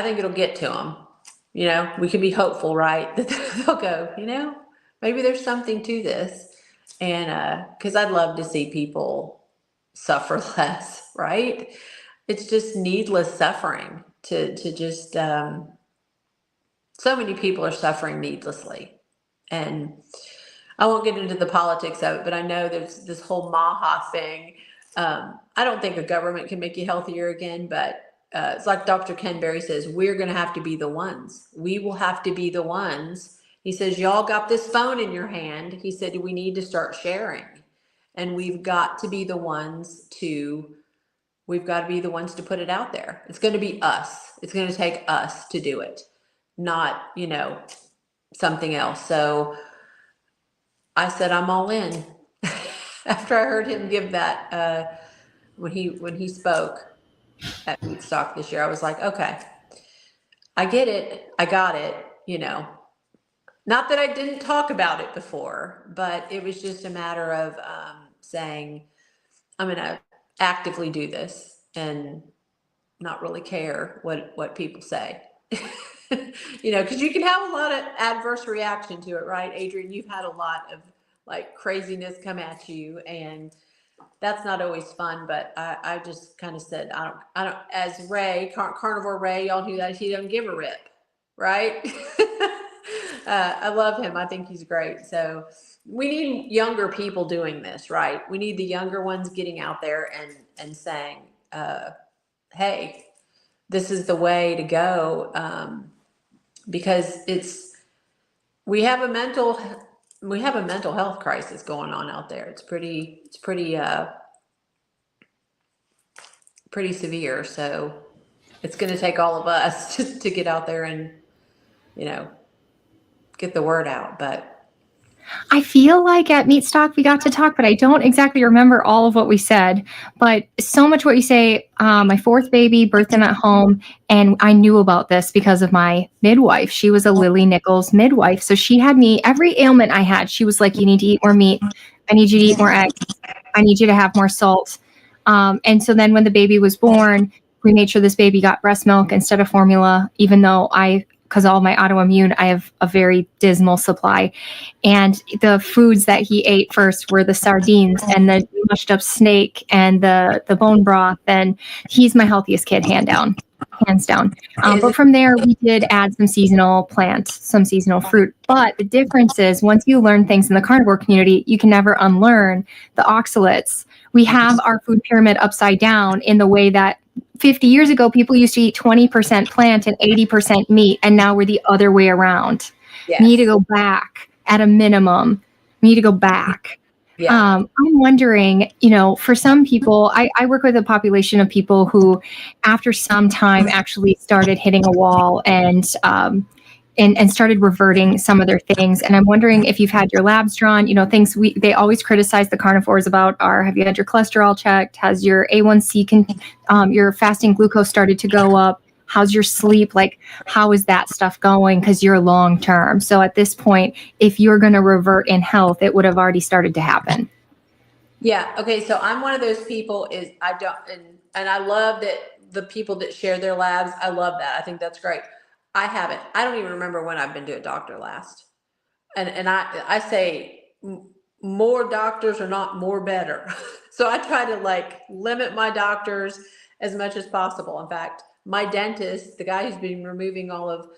Speaker 3: think it'll get to them. We can be hopeful, right? That they'll go, maybe there's something to this. And because I'd love to see people suffer less, right? It's just needless suffering to just, so many people are suffering needlessly. And I won't get into the politics of it, but I know there's this whole MAHA thing. I don't think a government can make you healthier again, but it's like Dr. Ken Berry says, we're going to have to be the ones. We will have to be the ones. He says, y'all got this phone in your hand. He said, we need to start sharing. And we've got to be the ones to put it out there. It's going to be us. It's going to take us to do it, not, something else. So I said, I'm all in. After I heard him give that, when he spoke at Meatstock this year, I was like, okay, I get it. I got it. Not that I didn't talk about it before, but it was just a matter of saying, I'm going to actively do this and not really care what people say. Because you can have a lot of adverse reaction to it, right? Adrian, you've had a lot of like craziness come at you, and that's not always fun. But I just kind of said, I don't, as Ray, Carnivore Ray, y'all knew that he doesn't give a rip, right? I love him. I think he's great. So we need younger people doing this, right? We need the younger ones getting out there and saying, hey, this is the way to go. Because we have a mental health crisis going on out there. It's pretty severe. So it's going to take all of us to get out there and, get the word out. But
Speaker 2: I feel like at Meatstock we got to talk, but I don't exactly remember all of what we said. But so much what you say, my 4th baby, birthed him at home, and I knew about this because of my midwife. She was a Lily Nichols midwife. So she had me, every ailment I had, she was like, you need to eat more meat. I need you to eat more eggs. I need you to have more salt. And so then when the baby was born, we made sure this baby got breast milk instead of formula, even though because all my autoimmune, I have a very dismal supply. And the foods that he ate first were the sardines and the mushed up snake and the bone broth. And he's my healthiest kid, hands down. But from there, we did add some seasonal plants, some seasonal fruit. But the difference is once you learn things in the carnivore community, you can never unlearn the oxalates. We have our food pyramid upside down in the way that 50 years ago, people used to eat 20% plant and 80% meat, and now we're the other way around.
Speaker 3: yes.
Speaker 2: We need to go back at a minimum. We need to go back.
Speaker 3: Yeah.
Speaker 2: I'm wondering, for some people, I work with a population of people who, after some time, actually started hitting a wall and started reverting some of their things. And I'm wondering if you've had your labs drawn, things they always criticize the carnivores about have you had your cholesterol checked? Has your A1C, your fasting glucose started to go up? How's your sleep? Like, how is that stuff going? Because you're long term. So at this point, if you're going to revert in health, it would have already started to happen.
Speaker 3: Yeah. Okay. So I'm one of those people and I love that the people that share their labs. I love that. I think that's great. I haven't. I don't even remember when I've been to a doctor last. And I say more doctors are not more better. So I try to limit my doctors as much as possible. In fact, my dentist, the guy who's been removing all of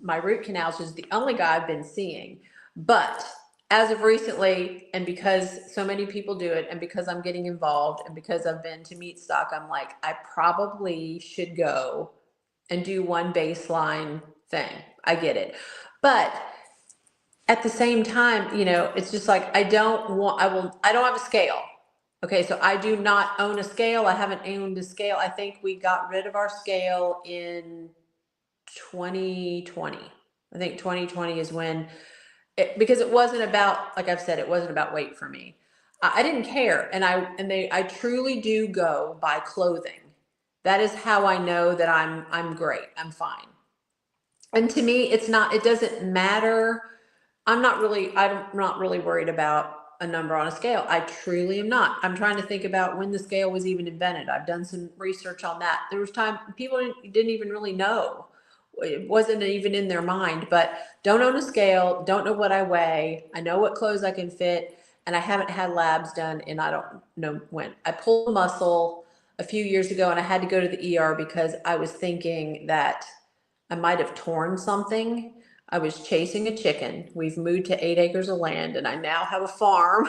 Speaker 3: my root canals, is the only guy I've been seeing. But as of recently, and because so many people do it, and because I'm getting involved, and because I've been to Meat Stock, I'm like, I probably should go and do one baseline thing. I get it. But at the same time, you know, it's just like, I don't have a scale. Okay, so I do not own a scale. I haven't owned a scale. I think we got rid of our scale in 2020. I think 2020 is when because it wasn't about, like I've said, it wasn't about weight for me. I didn't care. And I truly do go by clothing. That is how I know that I'm great. I'm fine. And to me, it doesn't matter. I'm not really worried about a number on a scale. I truly am not. I'm trying to think about when the scale was even invented. I've done some research on that. There was time people didn't even really know. It wasn't even in their mind, but don't own a scale, don't know what I weigh. I know what clothes I can fit, and I haven't had labs done, and I don't know when. I pulled a muscle a few years ago, and I had to go to the ER because I was thinking that I might have torn something. I was chasing a chicken. We've moved to 8 acres of land, and I now have a farm,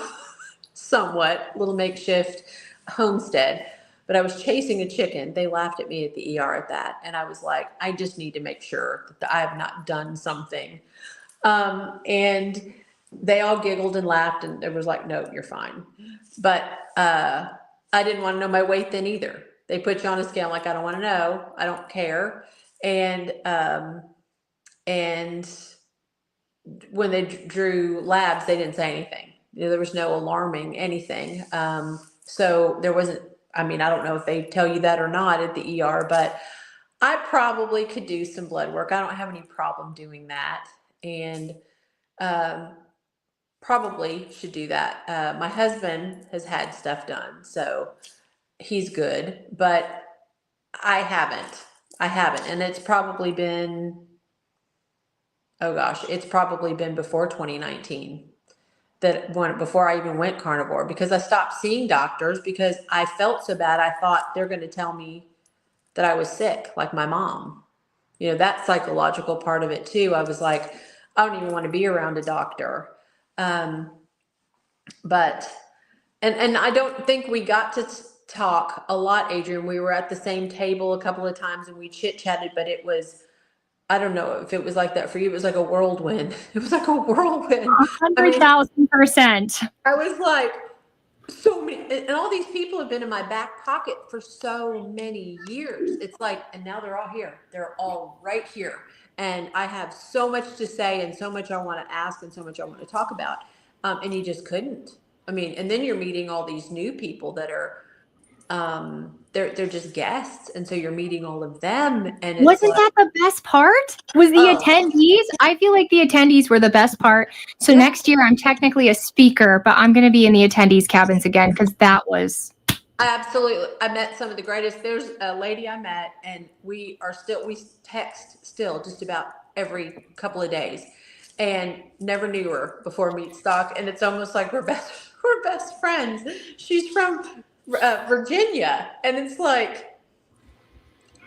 Speaker 3: somewhat, little makeshift homestead. But I was chasing a chicken. They laughed at me at the ER at that. And I was like, I just need to make sure that I have not done something. And they all giggled and laughed, and it was like, no, you're fine. But I didn't want to know my weight then either. They put you on a scale. I'm like, I don't want to know. I don't care. And when they drew labs, they didn't say anything. You know, there was no alarming anything. So there wasn't, I mean, I don't know if they tell you that or not at the ER, but I probably could do some blood work. I don't have any problem doing that. And probably should do that. My husband has had stuff done, so he's good, but I haven't. And it's probably been, oh gosh, it's probably been before 2019 before I even went carnivore, because I stopped seeing doctors because I felt so bad. I thought they're going to tell me that I was sick, like my mom. You know, that psychological part of it too. I was like, I don't even want to be around a doctor. But I don't think we got to talk a lot, Adrian. We were at the same table a couple of times and we chit-chatted, but it was, I don't know if it was like that for you. It was like a whirlwind. It was like a whirlwind.
Speaker 2: 100,000%.
Speaker 3: I was like, so many, and all these people have been in my back pocket for so many years. It's like, and now they're all here. They're all right here. And I have so much to say and so much I want to ask and so much I want to talk about. And you just couldn't. I mean, and then you're meeting all these new people that are, they're just guests, and so you're meeting all of them. And it's
Speaker 2: wasn't that the best part? Was the attendees? I feel like the attendees were the best part. So next year I'm technically a speaker, but I'm going to be in the attendees cabins again because that was.
Speaker 3: Absolutely. I met some of the greatest. There's a lady I met, and we text still just about every couple of days, and never knew her before Meat Stock, and it's almost like we're best friends. She's from Virginia, and it's like,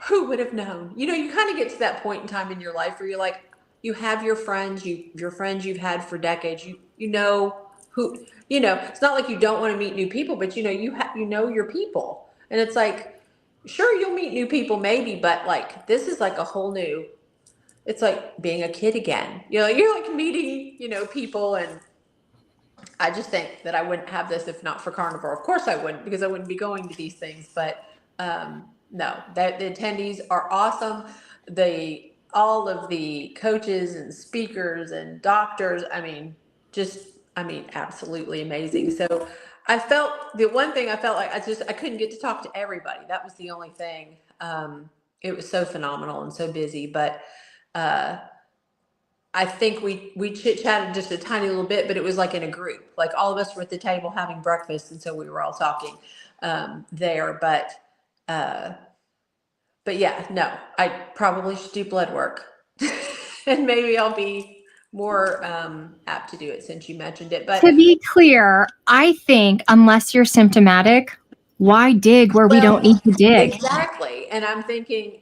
Speaker 3: who would have known? You know, you kind of get to that point in time in your life where you're like, you have your friends, your friends you've had for decades. You know who, you know, it's not like you don't want to meet new people, but you know, you know your people, and it's like, sure, you'll meet new people maybe, but like, this is like a whole new, it's like being a kid again. You know, you're like meeting, you know, people. And I just think that I wouldn't have this if not for Carnivore. Of course I wouldn't, because I wouldn't be going to these things. But no, the attendees are awesome. All of the coaches and speakers and doctors, absolutely amazing. So I felt, the one thing I felt like I couldn't get to talk to everybody. That was the only thing. It was so phenomenal and so busy, but I think we chit-chatted just a tiny little bit, but it was like in a group. Like all of us were at the table having breakfast, and so we were all talking there. But yeah, no, I probably should do blood work. And maybe I'll be more apt to do it since you mentioned it. But
Speaker 2: to be clear, I think unless you're symptomatic, why dig where we don't need to dig?
Speaker 3: Exactly. And I'm thinking,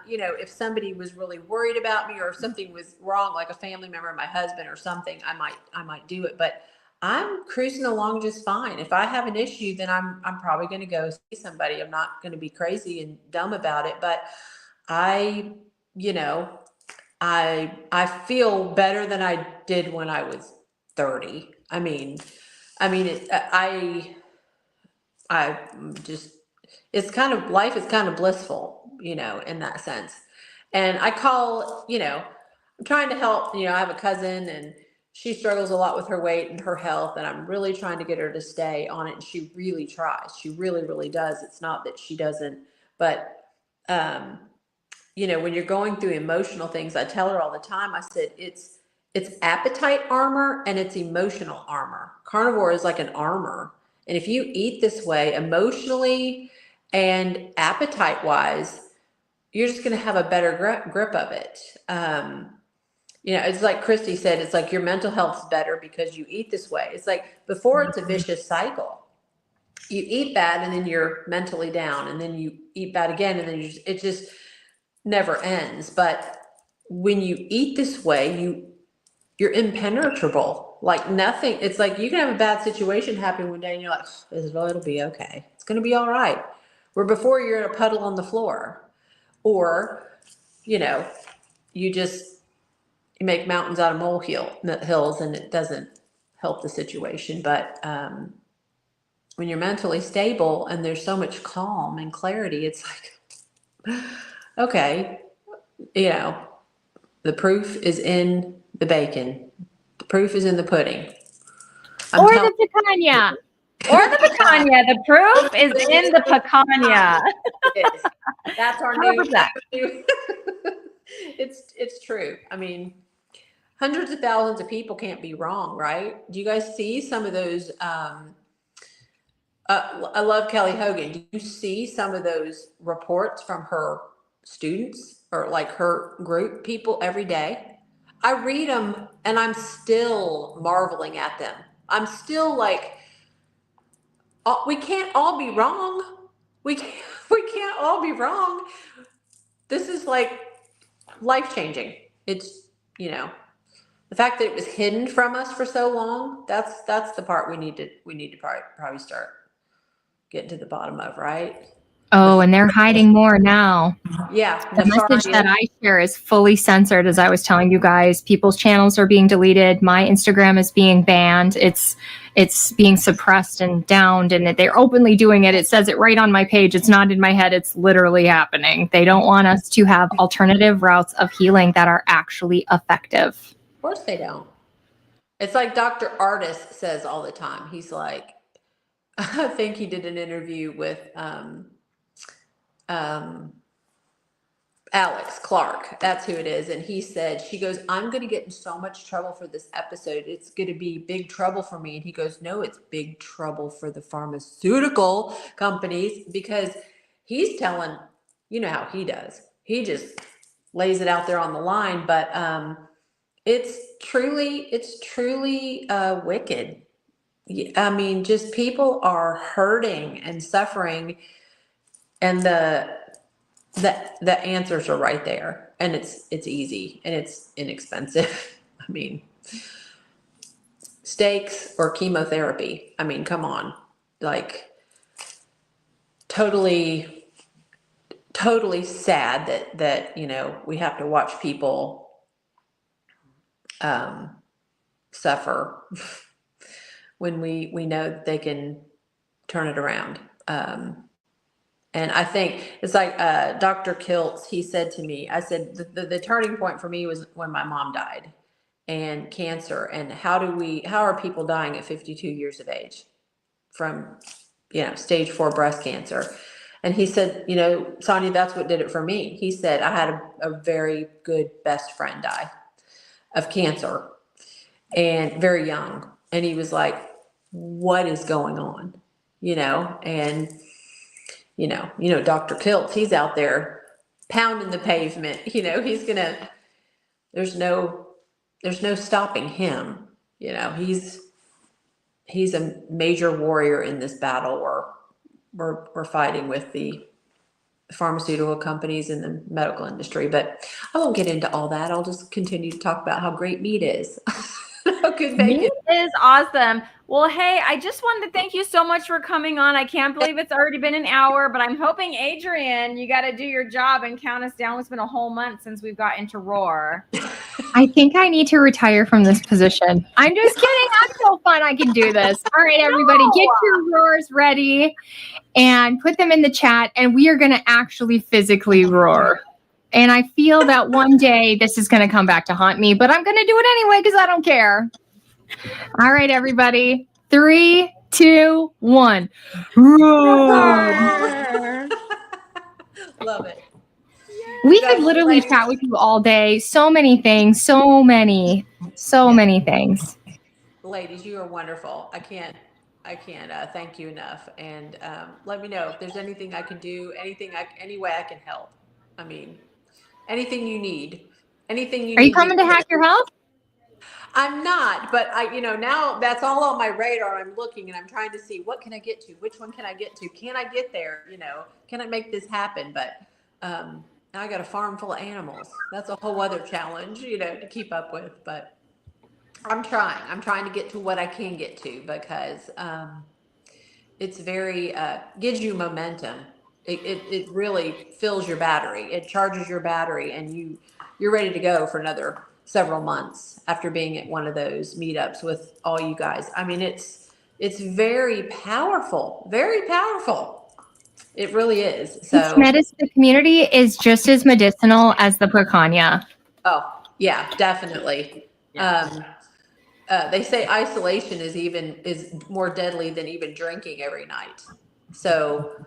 Speaker 3: if somebody was really worried about me, or if something was wrong, like a family member, my husband or something, I might do it. But I'm cruising along just fine. If I have an issue, then I'm probably going to go see somebody. I'm not going to be crazy and dumb about it. But I feel better than I did when I was 30. I just, it's kind of, life is kind of blissful, in that sense. And I call, I'm trying to help, I have a cousin and she struggles a lot with her weight and her health. And I'm really trying to get her to stay on it. And she really tries. She really, really does. It's not that she doesn't, but, when you're going through emotional things, I tell her all the time, I said, it's appetite armor and it's emotional armor. Carnivore is like an armor. And if you eat this way emotionally and appetite wise, you're just going to have a better grip of it. It's like Cristie said, it's like your mental health's better because you eat this way. It's like before, it's a vicious cycle. You eat bad and then you're mentally down, and then you eat bad again, and then it just never ends. But when you eat this way, you're impenetrable, like nothing. It's like you can have a bad situation happen one day and you're like, it'll be okay. It's going to be all right. Where before you're in a puddle on the floor, or, you make mountains out of hills, and it doesn't help the situation. But, when you're mentally stable and there's so much calm and clarity, it's like, okay, the proof is in the bacon. The proof is in the pudding.
Speaker 1: Or the picanha. Or the picanha. The proof is in the picanha.
Speaker 3: That's our new. It's true. I mean, hundreds of thousands of people can't be wrong, right? Do you guys see some of those? I love Kelly Hogan. Do you see some of those reports from her students or like her group people every day? I read them and I'm still marveling at them. I'm still like, we can't all be wrong. We can't all be wrong. This is like life-changing. It's, the fact that it was hidden from us for so long, that's the part we need to probably start getting to the bottom of, right?
Speaker 2: Oh, and they're hiding more now.
Speaker 3: Yeah.
Speaker 2: The message that I share is fully censored. As I was telling you guys, people's channels are being deleted. My Instagram is being banned. It's being suppressed and downed, and they're openly doing it. It says it right on my page. It's not in my head. It's literally happening. They don't want us to have alternative routes of healing that are actually effective.
Speaker 3: Of course they don't. It's like Dr. Artis says all the time. He's like, I think he did an interview with Alex Clark. That's who it is. And he said, she goes, I'm going to get in so much trouble for this episode. It's going to be big trouble for me. And he goes, no, it's big trouble for the pharmaceutical companies, because he's telling, how he does. He just lays it out there on the line. But it's truly wicked. I mean, just people are hurting and suffering, and the answers are right there, and it's easy and it's inexpensive. I mean, steaks or chemotherapy. I mean, come on, like totally sad that we have to watch people suffer when we know that they can turn it around. And I think it's like Dr. Kiltz, he said to me, I said, the turning point for me was when my mom died, and cancer. And how are people dying at 52 years of age from, stage 4 breast cancer? And he said, Sonja, that's what did it for me. He said, I had a very good best friend die of cancer, and very young. And he was like, what is going on? And Dr. Kiltz, he's out there pounding the pavement, there's no stopping him. He's a major warrior in this battle, or we're fighting with the pharmaceutical companies and the medical industry, but I won't get into all that. I'll just continue to talk about how great meat is. How good bacon
Speaker 1: is awesome. Well, hey, I just wanted to thank you so much for coming on. I can't believe it's already been an hour, but I'm hoping, Adrian, you got to do your job and count us down. It's been a whole month since we've got into Roar.
Speaker 2: I think I need to retire from this position. I'm just kidding. I'm so fun. I can do this. All right, everybody, get your roars ready and put them in the chat, and we are going to actually physically roar. And I feel that one day this is going to come back to haunt me, but I'm going to do it anyway because I don't care. All right, everybody. 3, 2, 1. Roar.
Speaker 3: Love it.
Speaker 2: We could literally chat with you all day. So many things. So many things.
Speaker 3: Ladies, you are wonderful. I can't thank you enough. And let me know if there's anything I can do, any way I can help. I mean, anything you need. Anything you need.
Speaker 2: Are you coming to Hack Your Health?
Speaker 3: I'm not, but now that's all on my radar. I'm looking and I'm trying to see what can I get to? Which one can I get to? Can I get there? Can I make this happen? But now I got a farm full of animals. That's a whole other challenge, to keep up with. But I'm trying to get to what I can get to because it's very gives you momentum. It really fills your battery. It charges your battery, and you're ready to go for another several months after being at one of those meetups with all you guys. I mean, it's very powerful, very powerful. It really is. So
Speaker 2: the community is just as medicinal as the picanha.
Speaker 3: Oh yeah, definitely. Yeah. They say isolation is more deadly than even drinking every night. So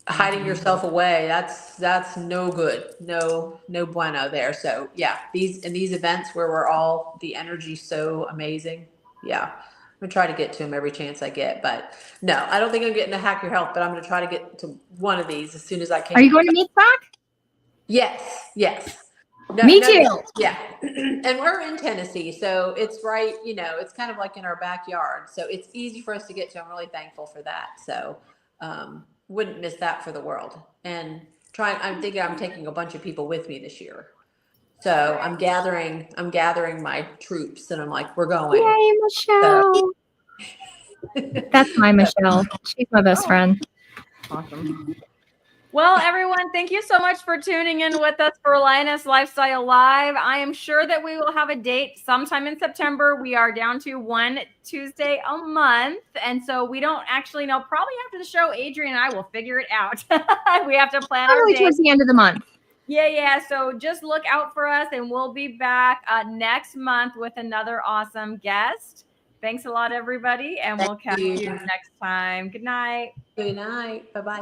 Speaker 3: hiding yourself away, that's no good. No bueno there. So yeah, these events where we're all, the energy so amazing. Yeah. I'm gonna try to get to them every chance I get, but no, I don't think I'm getting to Hack Your Health, but I'm gonna try to get to one of these as soon as I can.
Speaker 2: Are you going to Meatback?
Speaker 3: Yes.
Speaker 2: Me too.
Speaker 3: Yeah. And we're in Tennessee, so it's right, it's kind of like in our backyard. So it's easy for us to get to. I'm really thankful for that. So wouldn't miss that for the world. And I'm thinking I'm taking a bunch of people with me this year. So I'm gathering my troops, and I'm like, we're going.
Speaker 2: Yay, Michelle. That's my Michelle. She's my best friend.
Speaker 1: Awesome. Well, everyone, thank you so much for tuning in with us for Lioness Lifestyle Live. I am sure that we will have a date sometime in September. We are down to one Tuesday a month. And so we don't actually know. Probably after the show, Adrian and I will figure it out. We have to plan our date.
Speaker 2: Towards the end of the month.
Speaker 1: Yeah. So just look out for us, and we'll be back next month with another awesome guest. Thanks a lot, everybody. And we'll catch you next time. Good night.
Speaker 3: Good night. Bye-bye.